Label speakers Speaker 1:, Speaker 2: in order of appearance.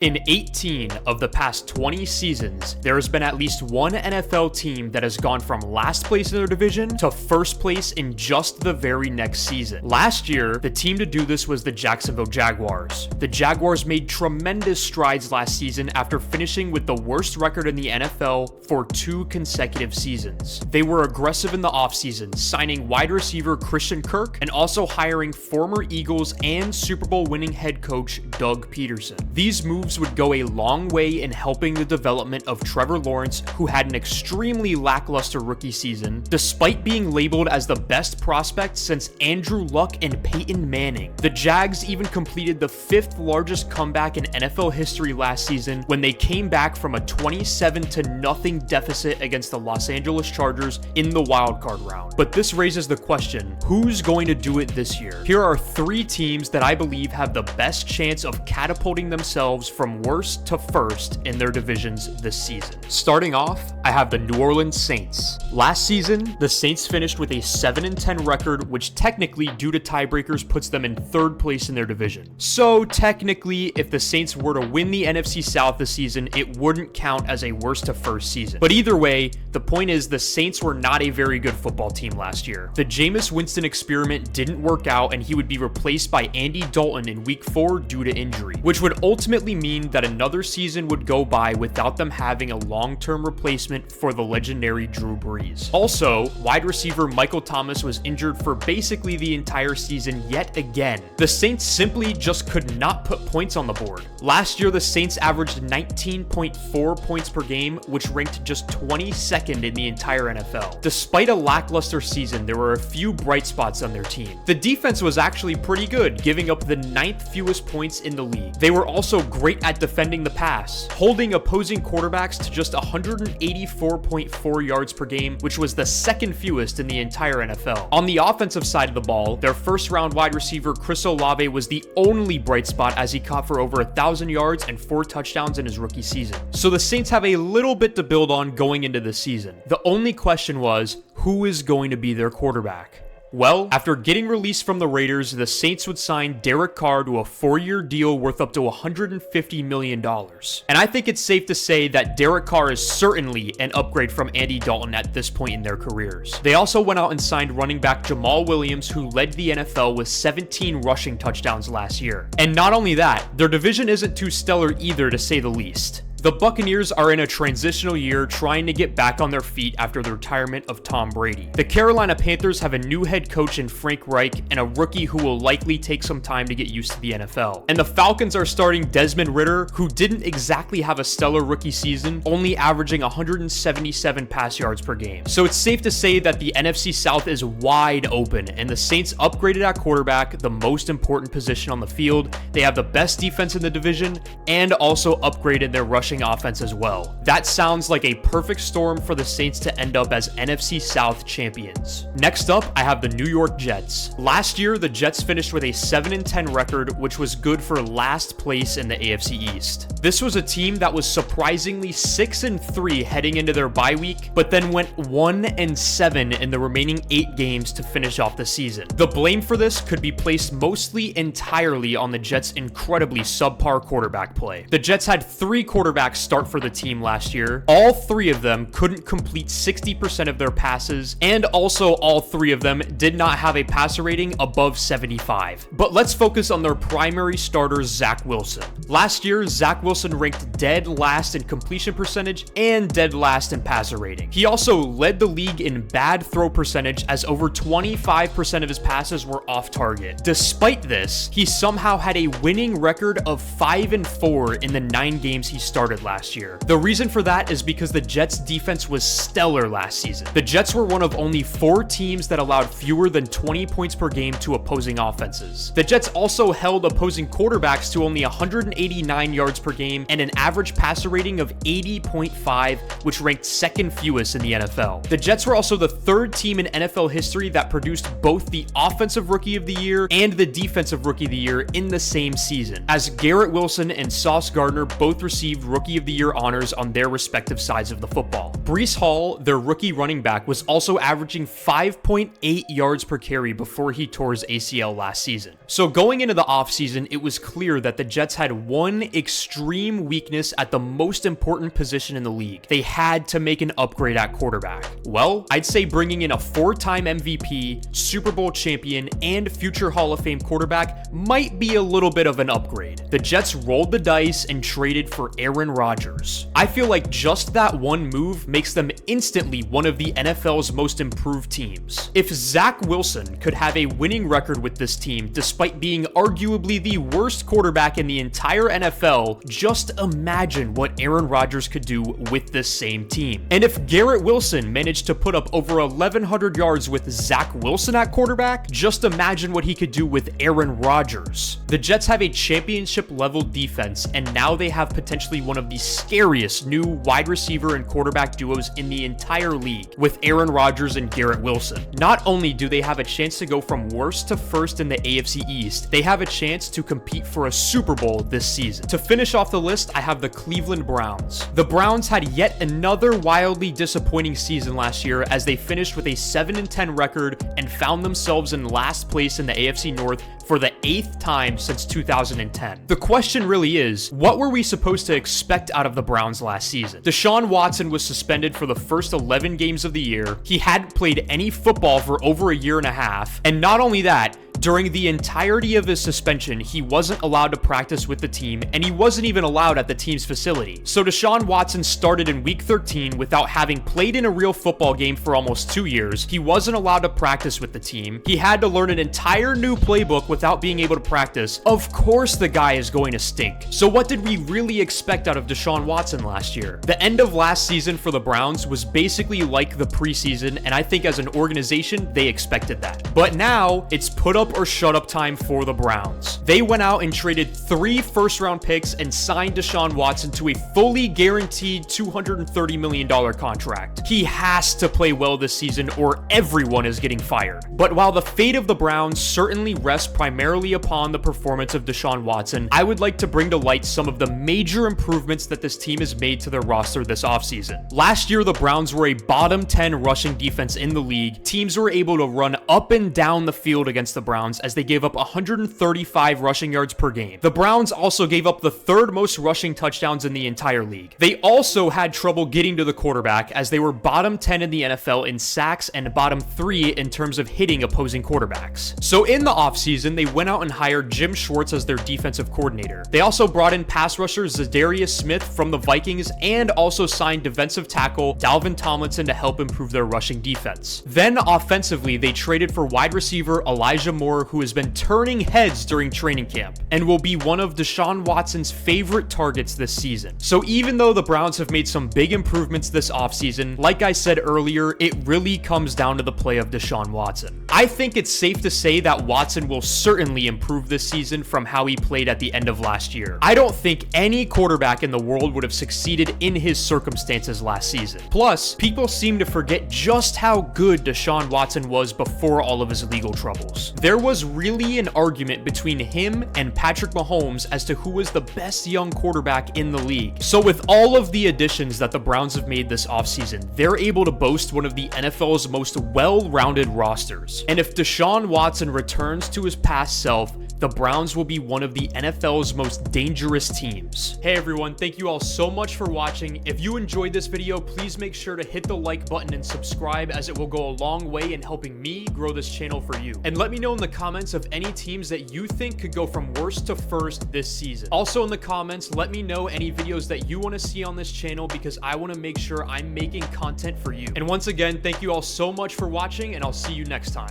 Speaker 1: In 18 of the past 20 seasons, there has been at least one NFL team that has gone from last place in their division to first place in just the very next season. Last year, the team to do this was the Jacksonville Jaguars. The Jaguars made tremendous strides last season after finishing with the worst record in the NFL for 2 consecutive seasons. They were aggressive in the offseason, signing wide receiver Christian Kirk and also hiring former Eagles and Super Bowl winning head coach Doug Peterson. These moves would go a long way in helping the development of Trevor Lawrence, who had an extremely lackluster rookie season, despite being labeled as the best prospect since Andrew Luck and Peyton Manning. The Jags even completed the 5th largest comeback in NFL history last season when they came back from a 27-0 deficit against the Los Angeles Chargers in the wildcard round. But this raises the question, who's going to do it this year? Here are 3 teams that I believe have the best chance of catapulting themselves from worst to first in their divisions this season. Starting off, I have the New Orleans Saints. Last season, the Saints finished with a 7-10 record, which technically, due to tiebreakers, puts them in 3rd place in their division. So technically, if the Saints were to win the NFC South this season, it wouldn't count as a worst to first season. But either way, the point is the Saints were not a very good football team last year. The Jameis Winston experiment didn't work out, and he would be replaced by Andy Dalton in week 4 due to injury, which would ultimately mean that another season would go by without them having a long-term replacement for the legendary Drew Brees. Also, wide receiver Michael Thomas was injured for basically the entire season yet again. The Saints simply just could not put points on the board. Last year, the Saints averaged 19.4 points per game, which ranked just 22nd in the entire NFL. Despite a lackluster season, there were a few bright spots on their team. The defense was actually pretty good, giving up the 9th fewest points in the league. They were also great at defending the pass, holding opposing quarterbacks to just 184.4 yards per game, which was the 2nd fewest in the entire NFL. On the offensive side of the ball, their first-round wide receiver Chris Olave was the only bright spot as he caught for over 1,000 yards and 4 touchdowns in his rookie season. So the Saints have a little bit to build on going into the season. The only question was, who is going to be their quarterback? Well, after getting released from the Raiders, the Saints would sign Derek Carr to a 4-year deal worth up to $150 million. And I think it's safe to say that Derek Carr is certainly an upgrade from Andy Dalton at this point in their careers. They also went out and signed running back Jamal Williams, who led the NFL with 17 rushing touchdowns last year. And not only that, their division isn't too stellar either, to say the least. The Buccaneers are in a transitional year trying to get back on their feet after the retirement of Tom Brady. The Carolina Panthers have a new head coach in Frank Reich and a rookie who will likely take some time to get used to the NFL. And the Falcons are starting Desmond Ridder, who didn't exactly have a stellar rookie season, only averaging 177 pass yards per game. So it's safe to say that the NFC South is wide open, and the Saints upgraded at quarterback, the most important position on the field. They have the best defense in the division and also upgraded their rushing offense as well. That sounds like a perfect storm for the Saints to end up as NFC South champions. Next up, I have the New York Jets. Last year, the Jets finished with a 7-10 record, which was good for last place in the AFC East. This was a team that was surprisingly 6-3 heading into their bye week, but then went 1-7 in the remaining 8 games to finish off the season. The blame for this could be placed mostly entirely on the Jets' incredibly subpar quarterback play. The Jets had 3 quarterbacks start for the team last year. All 3 of them couldn't complete 60% of their passes, and also all 3 of them did not have a passer rating above 75. But let's focus on their primary starter, Zach Wilson. Last year, Zach Wilson ranked dead last in completion percentage and dead last in passer rating. He also led the league in bad throw percentage, as over 25% of his passes were off target. Despite this, he somehow had a winning record of 5-4 in the 9 games he started last year. The reason for that is because the Jets' defense was stellar last season. The Jets were one of only 4 teams that allowed fewer than 20 points per game to opposing offenses. The Jets also held opposing quarterbacks to only 189 yards per game and an average passer rating of 80.5, which ranked 2nd fewest in the NFL. The Jets were also the 3rd team in NFL history that produced both the Offensive Rookie of the Year and the Defensive Rookie of the Year in the same season, as Garrett Wilson and Sauce Gardner both received Rookie of the Year honors on their respective sides of the football. Breece Hall, their rookie running back, was also averaging 5.8 yards per carry before he tore his ACL last season. So going into the offseason, it was clear that the Jets had one extreme weakness at the most important position in the league. They had to make an upgrade at quarterback. Well, I'd say bringing in a 4-time MVP, Super Bowl champion, and future Hall of Fame quarterback might be a little bit of an upgrade. The Jets rolled the dice and traded for Aaron Rodgers. I feel like just that one move makes them instantly one of the NFL's most improved teams. If Zach Wilson could have a winning record with this team despite being arguably the worst quarterback in the entire NFL, just imagine what Aaron Rodgers could do with this same team. And if Garrett Wilson managed to put up over 1,100 yards with Zach Wilson at quarterback, just imagine what he could do with Aaron Rodgers. The Jets have a championship-level defense, and now they have potentially one of the scariest new wide receiver and quarterback duos in the entire league, with Aaron Rodgers and Garrett Wilson. Not only do they have a chance to go from worst to first in the AFC East, they have a chance to compete for a Super Bowl this season. To finish off the list, I have the Cleveland Browns. The Browns had yet another wildly disappointing season last year as they finished with a 7-10 record and found themselves in last place in the AFC North for the 8th time since 2010. The question really is, what were we supposed to expect out of the Browns last season? Deshaun Watson was suspended for the first 11 games of the year. He hadn't played any football for over a year and a half. And not only that, during the entirety of his suspension, he wasn't allowed to practice with the team, and he wasn't even allowed at the team's facility. So Deshaun Watson started in week 13 without having played in a real football game for almost 2 years. He wasn't allowed to practice with the team. He had to learn an entire new playbook without being able to practice. Of course the guy is going to stink. So what did we really expect out of Deshaun Watson last year? The end of last season for the Browns was basically like the preseason, and I think as an organization, they expected that. But now, it's put up or shut up time for the Browns. They went out and traded 3 first-round picks and signed Deshaun Watson to a fully guaranteed $230 million contract. He has to play well this season or everyone is getting fired. But while the fate of the Browns certainly rests primarily upon the performance of Deshaun Watson, I would like to bring to light some of the major improvements that this team has made to their roster this offseason. Last year, the Browns were a bottom 10 rushing defense in the league. Teams were able to run up and down the field against the Browns as they gave up 135 rushing yards per game. The Browns also gave up the 3rd most rushing touchdowns in the entire league. They also had trouble getting to the quarterback as they were bottom 10 in the NFL in sacks and bottom 3 in terms of hitting opposing quarterbacks. So in the offseason, they went out and hired Jim Schwartz as their defensive coordinator. They also brought in pass rusher Zadarius Smith from the Vikings and also signed defensive tackle Dalvin Tomlinson to help improve their rushing defense. Then offensively, they traded for wide receiver Elijah Moore, who has been turning heads during training camp and will be one of Deshaun Watson's favorite targets this season. So even though the Browns have made some big improvements this offseason, like I said earlier, it really comes down to the play of Deshaun Watson. I think it's safe to say that Watson will certainly improve this season from how he played at the end of last year. I don't think any quarterback in the world would have succeeded in his circumstances last season. Plus, people seem to forget just how good Deshaun Watson was before all of his legal troubles. There was really an argument between him and Patrick Mahomes as to who was the best young quarterback in the league. So with all of the additions that the Browns have made this offseason, they're able to boast one of the NFL's most well-rounded rosters. And if Deshaun Watson returns to his past self, the Browns will be one of the NFL's most dangerous teams. Hey everyone, thank you all so much for watching. If you enjoyed this video, please make sure to hit the like button and subscribe, as it will go a long way in helping me grow this channel for you. And let me know in the comments of any teams that you think could go from worst to first this season. Also in the comments, let me know any videos that you want to see on this channel, because I want to make sure I'm making content for you. And once again, thank you all so much for watching, and I'll see you next time.